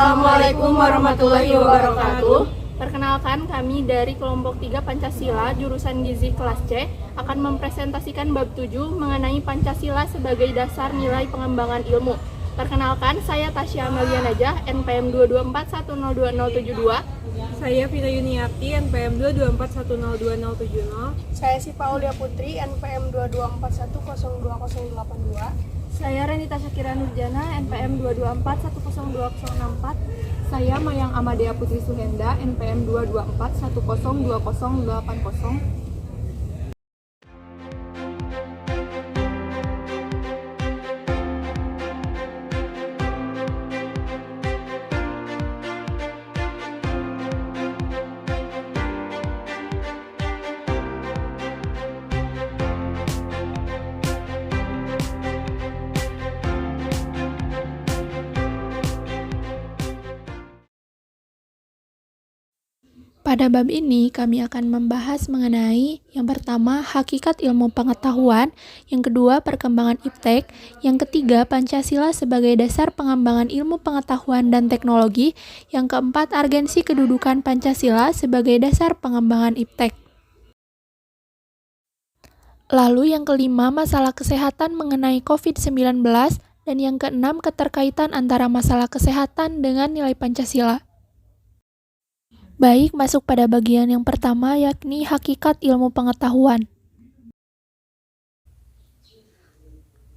Assalamualaikum warahmatullahi wabarakatuh. Perkenalkan, kami dari kelompok 3 Pancasila, jurusan Gizi kelas C, akan mempresentasikan bab 7 mengenai Pancasila sebagai dasar nilai pengembangan ilmu. Perkenalkan, saya Tasya Amelia Najah, NPM 224102072. Saya Vina Yuniarti, NPM 224102070. Saya Sipa Aulia Putri, NPM 2241020082. Saya Renita Syakira Nurjana, NPM 224102064. Saya Mayang Amadea Putri Suhenda, NPM 22410202080. Pada bab ini, kami akan membahas mengenai yang pertama, hakikat ilmu pengetahuan, yang kedua, perkembangan iptek, yang ketiga, Pancasila sebagai dasar pengembangan ilmu pengetahuan dan teknologi, yang keempat, argensi kedudukan Pancasila sebagai dasar pengembangan iptek. Lalu yang kelima, masalah kesehatan mengenai COVID-19, dan yang keenam, keterkaitan antara masalah kesehatan dengan nilai Pancasila. Baik, masuk pada bagian yang pertama, yakni hakikat ilmu pengetahuan.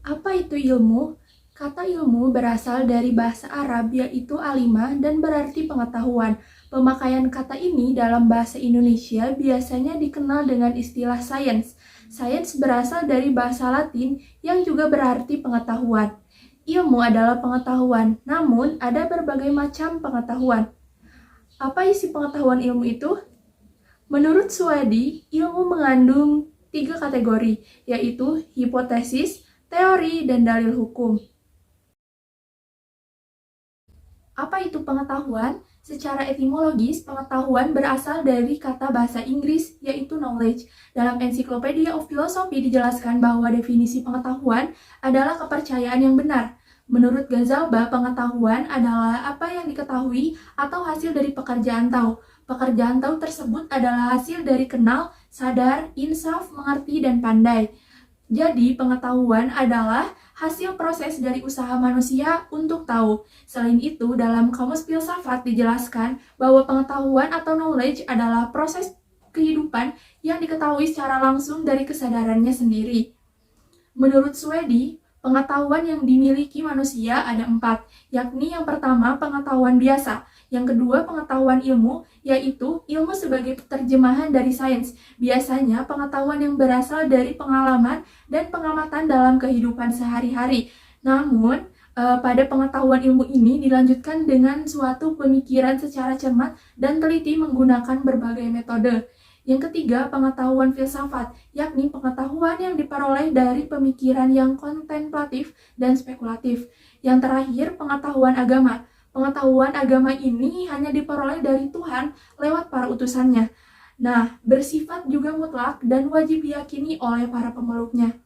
Apa itu ilmu? Kata ilmu berasal dari bahasa Arab, yaitu alimah, dan berarti pengetahuan. Pemakaian kata ini dalam bahasa Indonesia biasanya dikenal dengan istilah sains. Sains berasal dari bahasa Latin yang juga berarti pengetahuan. Ilmu adalah pengetahuan, namun ada berbagai macam pengetahuan. Apa isi pengetahuan ilmu itu? Menurut Swedi, ilmu mengandung 3 kategori, yaitu hipotesis, teori, dan dalil hukum. Apa itu pengetahuan? Secara etimologis, pengetahuan berasal dari kata bahasa Inggris, yaitu knowledge. Dalam Encyclopedia of Philosophy dijelaskan bahwa definisi pengetahuan adalah kepercayaan yang benar. Menurut Ghazalba, pengetahuan adalah apa yang diketahui atau hasil dari pekerjaan tahu. Pekerjaan tahu tersebut adalah hasil dari kenal, sadar, insaf, mengerti, dan pandai. Jadi, pengetahuan adalah hasil proses dari usaha manusia untuk tahu. Selain itu, dalam Kamus Filsafat dijelaskan bahwa pengetahuan atau knowledge adalah proses kehidupan yang diketahui secara langsung dari kesadarannya sendiri. Menurut Swedi, pengetahuan yang dimiliki manusia ada 4, yakni yang pertama pengetahuan biasa, yang kedua pengetahuan ilmu, yaitu ilmu sebagai terjemahan dari sains, biasanya pengetahuan yang berasal dari pengalaman dan pengamatan dalam kehidupan sehari-hari. Namun, pada pengetahuan ilmu ini dilanjutkan dengan suatu pemikiran secara cermat dan teliti menggunakan berbagai metode. Yang ketiga, pengetahuan filsafat, yakni pengetahuan yang diperoleh dari pemikiran yang kontemplatif dan spekulatif. Yang terakhir, pengetahuan agama. Pengetahuan agama ini hanya diperoleh dari Tuhan lewat para utusannya. Nah, bersifat juga mutlak dan wajib diyakini oleh para pemeluknya.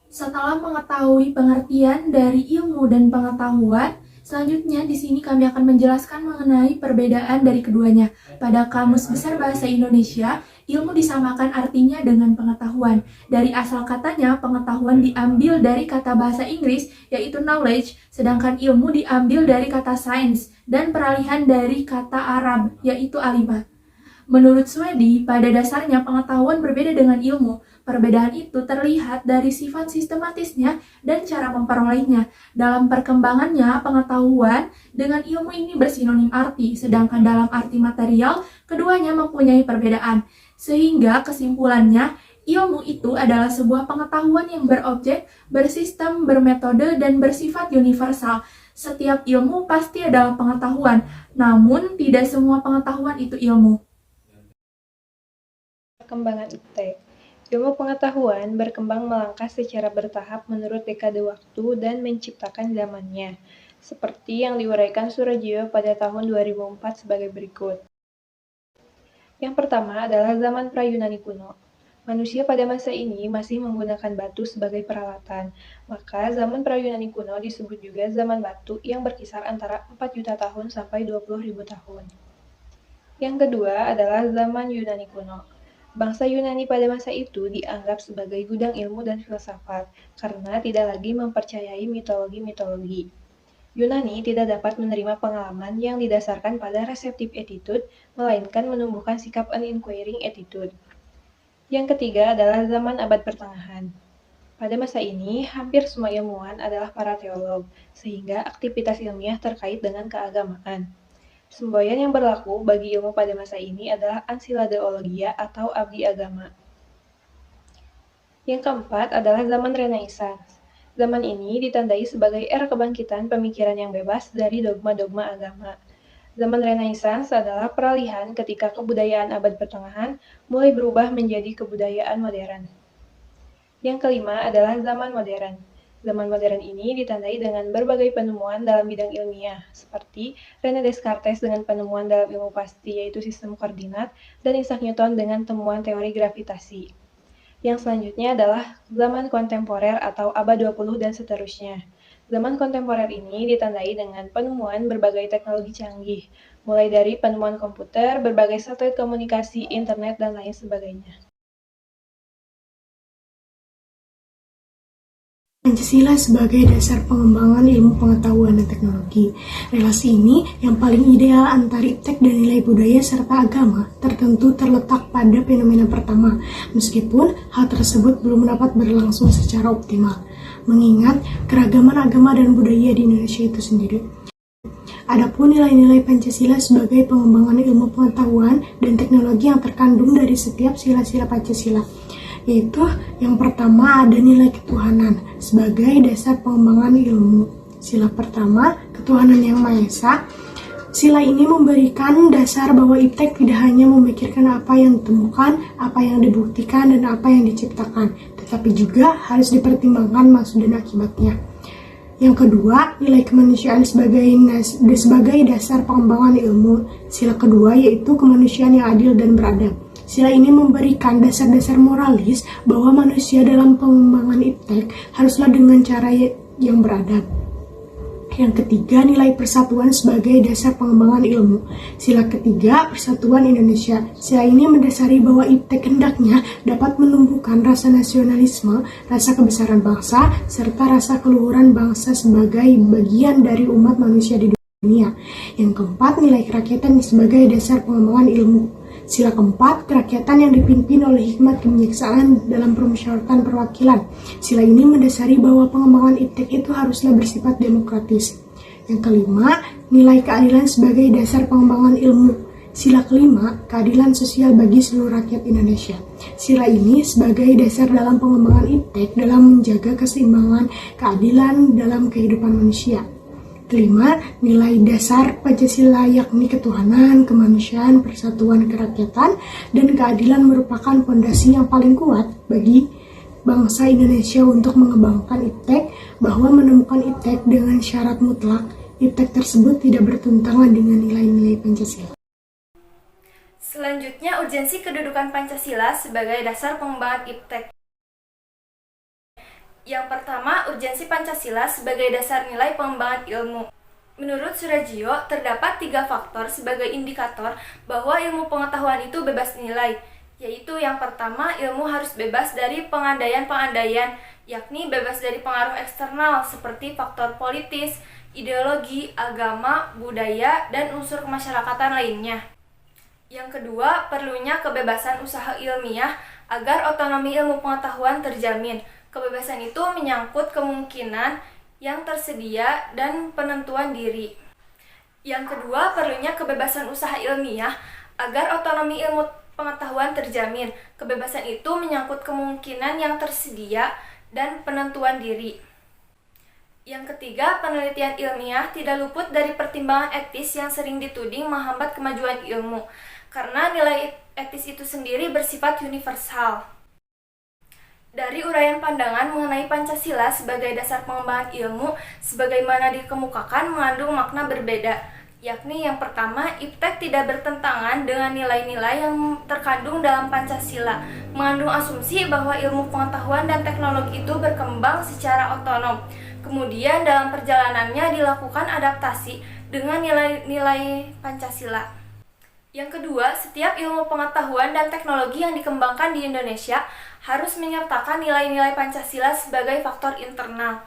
Setelah mengetahui pengertian dari ilmu dan pengetahuan, selanjutnya di sini kami akan menjelaskan mengenai perbedaan dari keduanya. Pada Kamus Besar Bahasa Indonesia, ilmu disamakan artinya dengan pengetahuan. Dari asal katanya, pengetahuan diambil dari kata bahasa Inggris, yaitu knowledge, sedangkan ilmu diambil dari kata science, dan peralihan dari kata Arab, yaitu alimah. Menurut Swedi, pada dasarnya pengetahuan berbeda dengan ilmu. Perbedaan itu terlihat dari sifat sistematisnya dan cara memperolehnya. Dalam perkembangannya, pengetahuan dengan ilmu ini bersinonim arti, sedangkan dalam arti material, keduanya mempunyai perbedaan. Sehingga kesimpulannya, ilmu itu adalah sebuah pengetahuan yang berobjek, bersistem, bermetode, dan bersifat universal. Setiap ilmu pasti adalah pengetahuan, namun tidak semua pengetahuan itu ilmu. Perkembangan iptek. Ilmu pengetahuan berkembang melangkah secara bertahap menurut dekade waktu dan menciptakan zamannya, seperti yang diuraikan Surajio pada tahun 2004 sebagai berikut. Yang pertama adalah zaman pra-Yunani kuno. Manusia pada masa ini masih menggunakan batu sebagai peralatan, maka zaman pra-Yunani kuno disebut juga zaman batu yang berkisar antara 4 juta tahun sampai 20.000 tahun. Yang kedua adalah zaman Yunani kuno. Bangsa Yunani pada masa itu dianggap sebagai gudang ilmu dan filsafat karena tidak lagi mempercayai mitologi-mitologi. Yunani tidak dapat menerima pengalaman yang didasarkan pada receptive attitude, melainkan menumbuhkan sikap uninquiring attitude. Yang ketiga adalah zaman abad pertengahan. Pada masa ini, hampir semua ilmuwan adalah para teolog, sehingga aktivitas ilmiah terkait dengan keagamaan. Semboyan yang berlaku bagi ilmu pada masa ini adalah Encyclopedia atau abdi agama. Yang keempat adalah zaman Renaissance. Zaman ini ditandai sebagai era kebangkitan pemikiran yang bebas dari dogma-dogma agama. Zaman Renaissance adalah peralihan ketika kebudayaan abad pertengahan mulai berubah menjadi kebudayaan modern. Yang kelima adalah zaman modern. Zaman modern ini ditandai dengan berbagai penemuan dalam bidang ilmiah, seperti René Descartes dengan penemuan dalam ilmu pasti yaitu sistem koordinat, dan Isaac Newton dengan temuan teori gravitasi. Yang selanjutnya adalah zaman kontemporer atau abad 20 dan seterusnya. Zaman kontemporer ini ditandai dengan penemuan berbagai teknologi canggih, mulai dari penemuan komputer, berbagai satelit komunikasi, internet, dan lain sebagainya. Pancasila sebagai dasar pengembangan ilmu pengetahuan dan teknologi. Relasi ini yang paling ideal antara iptek dan nilai budaya serta agama tertentu terletak pada fenomena pertama, meskipun hal tersebut belum dapat berlangsung secara optimal, mengingat keragaman agama dan budaya di Indonesia itu sendiri. Adapun nilai-nilai Pancasila sebagai pengembangan ilmu pengetahuan dan teknologi yang terkandung dari setiap sila-sila Pancasila, yaitu yang pertama ada nilai ketuhanan sebagai dasar pengembangan ilmu. Sila pertama, ketuhanan yang Maha Esa. Sila ini memberikan dasar bahwa iptek tidak hanya memikirkan apa yang ditemukan, apa yang dibuktikan, dan apa yang diciptakan, tetapi juga harus dipertimbangkan maksud dan akibatnya. Yang kedua, nilai kemanusiaan sebagai dasar pengembangan ilmu. Sila kedua yaitu kemanusiaan yang adil dan beradab. Sila ini memberikan dasar-dasar moralis bahwa manusia dalam pengembangan iptek haruslah dengan cara yang beradab. Yang ketiga, nilai persatuan sebagai dasar pengembangan ilmu. Sila ketiga, persatuan Indonesia. Sila ini mendasari bahwa iptek hendaknya dapat menumbuhkan rasa nasionalisme, rasa kebesaran bangsa, serta rasa keluhuran bangsa sebagai bagian dari umat manusia di dunia. Yang keempat, nilai kerakyatan sebagai dasar pengembangan ilmu. Sila keempat, kerakyatan yang dipimpin oleh hikmat kebijaksanaan dalam permusyawaratan perwakilan. Sila ini mendasari bahwa pengembangan iptek itu haruslah bersifat demokratis. Yang kelima, nilai keadilan sebagai dasar pengembangan ilmu. Sila kelima, keadilan sosial bagi seluruh rakyat Indonesia. Sila ini sebagai dasar dalam pengembangan iptek dalam menjaga keseimbangan keadilan dalam kehidupan manusia. Kelima, nilai dasar Pancasila yakni ketuhanan, kemanusiaan, persatuan kerakyatan, dan keadilan merupakan fondasi yang paling kuat bagi bangsa Indonesia untuk mengembangkan iptek, bahwa menemukan iptek dengan syarat mutlak, iptek tersebut tidak bertentangan dengan nilai-nilai Pancasila. Selanjutnya, urgensi kedudukan Pancasila sebagai dasar pengembangan iptek. Yang pertama, urgensi Pancasila sebagai dasar nilai pengembangan ilmu. Menurut Surajio, terdapat 3 faktor sebagai indikator bahwa ilmu pengetahuan itu bebas nilai, yaitu yang pertama, ilmu harus bebas dari pengandaian-pengandaian, yakni bebas dari pengaruh eksternal seperti faktor politis, ideologi, agama, budaya, dan unsur kemasyarakatan lainnya. Yang kedua, perlunya kebebasan usaha ilmiah agar otonomi ilmu pengetahuan terjamin. Kebebasan itu menyangkut kemungkinan yang tersedia dan penentuan diri. Yang kedua, perlunya kebebasan usaha ilmiah agar otonomi ilmu pengetahuan terjamin. Kebebasan itu menyangkut kemungkinan yang tersedia dan penentuan diri. Yang ketiga, penelitian ilmiah tidak luput dari pertimbangan etis yang sering dituding menghambat kemajuan ilmu, karena nilai etis itu sendiri bersifat universal. Dari uraian pandangan mengenai Pancasila sebagai dasar pengembangan ilmu, sebagaimana dikemukakan mengandung makna berbeda. yakni yang pertama, iptek tidak bertentangan dengan nilai-nilai yang terkandung dalam Pancasila, mengandung asumsi bahwa ilmu pengetahuan dan teknologi itu berkembang secara otonom. Kemudian dalam perjalanannya dilakukan adaptasi dengan nilai-nilai Pancasila. Yang kedua, setiap ilmu pengetahuan dan teknologi yang dikembangkan di Indonesia harus menyertakan nilai-nilai Pancasila sebagai faktor internal.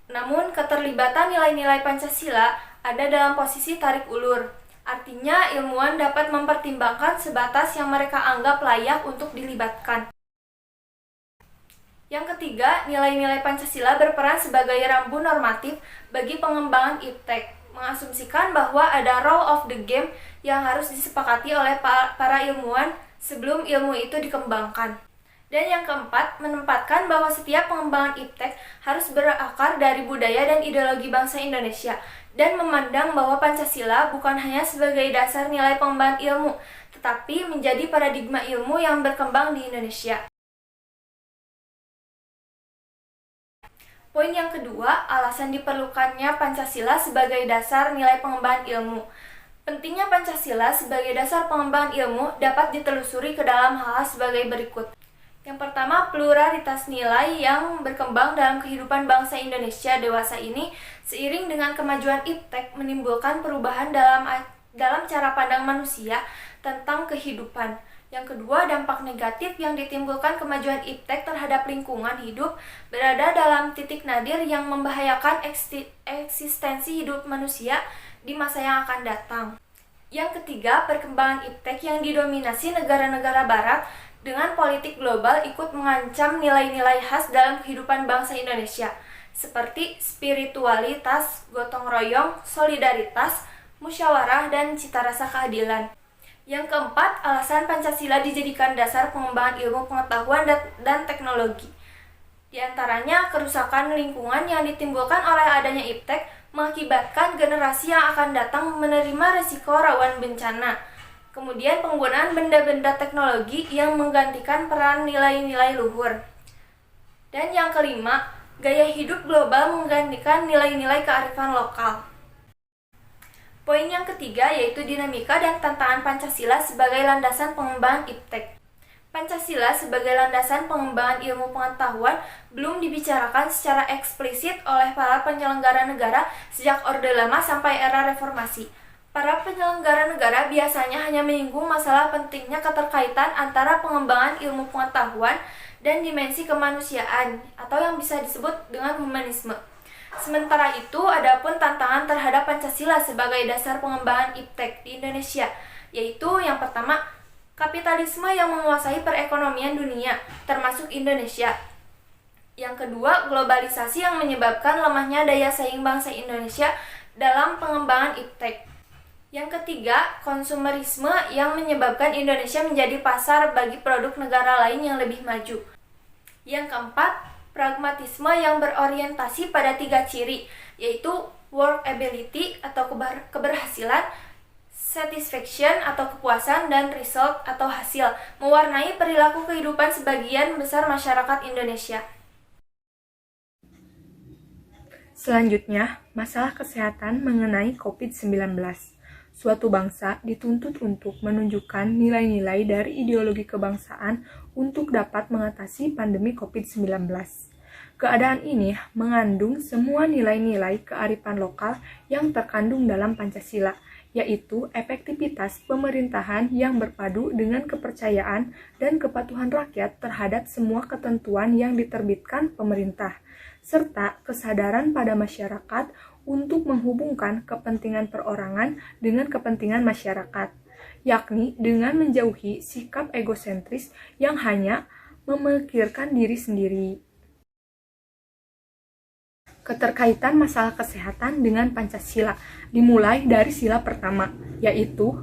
Namun, keterlibatan nilai-nilai Pancasila ada dalam posisi tarik ulur. Artinya, ilmuwan dapat mempertimbangkan sebatas yang mereka anggap layak untuk dilibatkan. Yang ketiga, nilai-nilai Pancasila berperan sebagai rambu normatif bagi pengembangan iptek, mengasumsikan bahwa ada rule of the game yang harus disepakati oleh para ilmuwan sebelum ilmu itu dikembangkan. Dan yang keempat, menempatkan bahwa setiap pengembangan iptek harus berakar dari budaya dan ideologi bangsa Indonesia, dan memandang bahwa Pancasila bukan hanya sebagai dasar nilai pengembangan ilmu, tetapi menjadi paradigma ilmu yang berkembang di Indonesia. Poin yang kedua, alasan diperlukannya Pancasila sebagai dasar nilai pengembangan ilmu. Pentingnya Pancasila sebagai dasar pengembangan ilmu dapat ditelusuri ke dalam hal sebagai berikut. Yang pertama, pluralitas nilai yang berkembang dalam kehidupan bangsa Indonesia dewasa ini seiring dengan kemajuan iptek menimbulkan perubahan dalam cara pandang manusia tentang kehidupan. Yang kedua, dampak negatif yang ditimbulkan kemajuan iptek terhadap lingkungan hidup berada dalam titik nadir yang membahayakan eksistensi hidup manusia di masa yang akan datang. Yang ketiga, perkembangan iptek yang didominasi negara-negara barat dengan politik global ikut mengancam nilai-nilai khas dalam kehidupan bangsa Indonesia, seperti spiritualitas, gotong royong, solidaritas, musyawarah, dan cita rasa keadilan. Yang keempat, alasan Pancasila dijadikan dasar pengembangan ilmu pengetahuan dan teknologi. Di antaranya, kerusakan lingkungan yang ditimbulkan oleh adanya iptek mengakibatkan generasi yang akan datang menerima risiko rawan bencana. Kemudian penggunaan benda-benda teknologi yang menggantikan peran nilai-nilai luhur. Dan yang kelima, gaya hidup global menggantikan nilai-nilai kearifan lokal. Poin yang ketiga yaitu dinamika dan tantangan Pancasila sebagai landasan pengembangan iptek. Pancasila sebagai landasan pengembangan ilmu pengetahuan belum dibicarakan secara eksplisit oleh para penyelenggara negara sejak Orde Lama sampai era Reformasi. Para penyelenggara negara biasanya hanya menyinggung masalah pentingnya keterkaitan antara pengembangan ilmu pengetahuan dan dimensi kemanusiaan atau yang bisa disebut dengan humanisme. Sementara itu, ada pun tantangan terhadap Pancasila sebagai dasar pengembangan iptek di Indonesia, yaitu yang pertama, kapitalisme yang menguasai perekonomian dunia, termasuk Indonesia. Yang kedua, globalisasi yang menyebabkan lemahnya daya saing bangsa Indonesia dalam pengembangan iptek. Yang ketiga, konsumerisme yang menyebabkan Indonesia menjadi pasar bagi produk negara lain yang lebih maju. Yang keempat, pragmatisme yang berorientasi pada 3 ciri, yaitu workability atau keberhasilan, satisfaction atau kepuasan, dan result atau hasil, mewarnai perilaku kehidupan sebagian besar masyarakat Indonesia. Selanjutnya, masalah kesehatan mengenai COVID-19. Suatu bangsa dituntut untuk menunjukkan nilai-nilai dari ideologi kebangsaan untuk dapat mengatasi pandemi COVID-19. Keadaan ini mengandung semua nilai-nilai kearifan lokal yang terkandung dalam Pancasila, yaitu efektivitas pemerintahan yang berpadu dengan kepercayaan dan kepatuhan rakyat terhadap semua ketentuan yang diterbitkan pemerintah, serta kesadaran pada masyarakat untuk menghubungkan kepentingan perorangan dengan kepentingan masyarakat, yakni dengan menjauhi sikap egosentris yang hanya memikirkan diri sendiri. Keterkaitan masalah kesehatan dengan Pancasila dimulai dari sila pertama, yaitu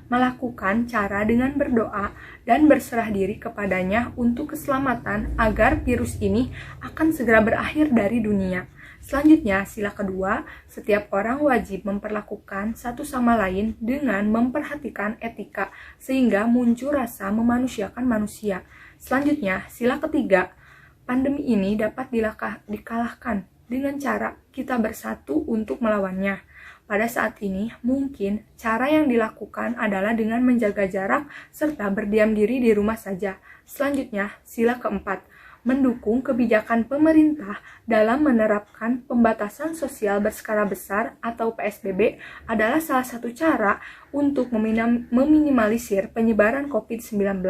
melakukan cara dengan berdoa dan berserah diri kepadanya untuk keselamatan agar virus ini akan segera berakhir dari dunia. Selanjutnya, sila kedua, setiap orang wajib memperlakukan satu sama lain dengan memperhatikan etika sehingga muncul rasa memanusiakan manusia. Selanjutnya, sila ketiga, pandemi ini dapat dikalahkan dengan cara kita bersatu untuk melawannya. Pada saat ini, mungkin cara yang dilakukan adalah dengan menjaga jarak serta berdiam diri di rumah saja. Selanjutnya, sila keempat, mendukung kebijakan pemerintah dalam menerapkan pembatasan sosial berskala besar atau PSBB adalah salah satu cara untuk meminimalisir penyebaran COVID-19.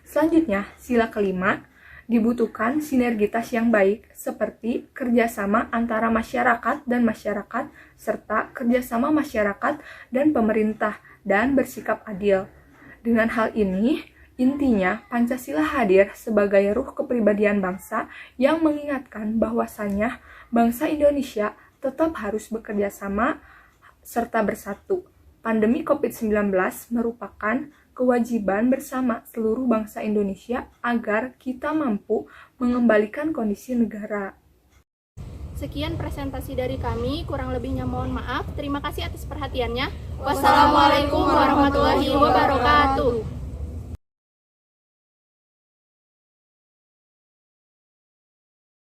Selanjutnya, sila kelima, dibutuhkan sinergitas yang baik seperti kerjasama antara masyarakat dan masyarakat serta kerjasama masyarakat dan pemerintah dan bersikap adil. Dengan hal ini, intinya Pancasila hadir sebagai ruh kepribadian bangsa yang mengingatkan bahwasannya bangsa Indonesia tetap harus bekerja sama serta bersatu. Pandemi COVID-19 merupakan kewajiban bersama seluruh bangsa Indonesia agar kita mampu mengembalikan kondisi negara. Sekian presentasi dari kami, kurang lebihnya mohon maaf. Terima kasih atas perhatiannya. Wassalamualaikum warahmatullahi wabarakatuh.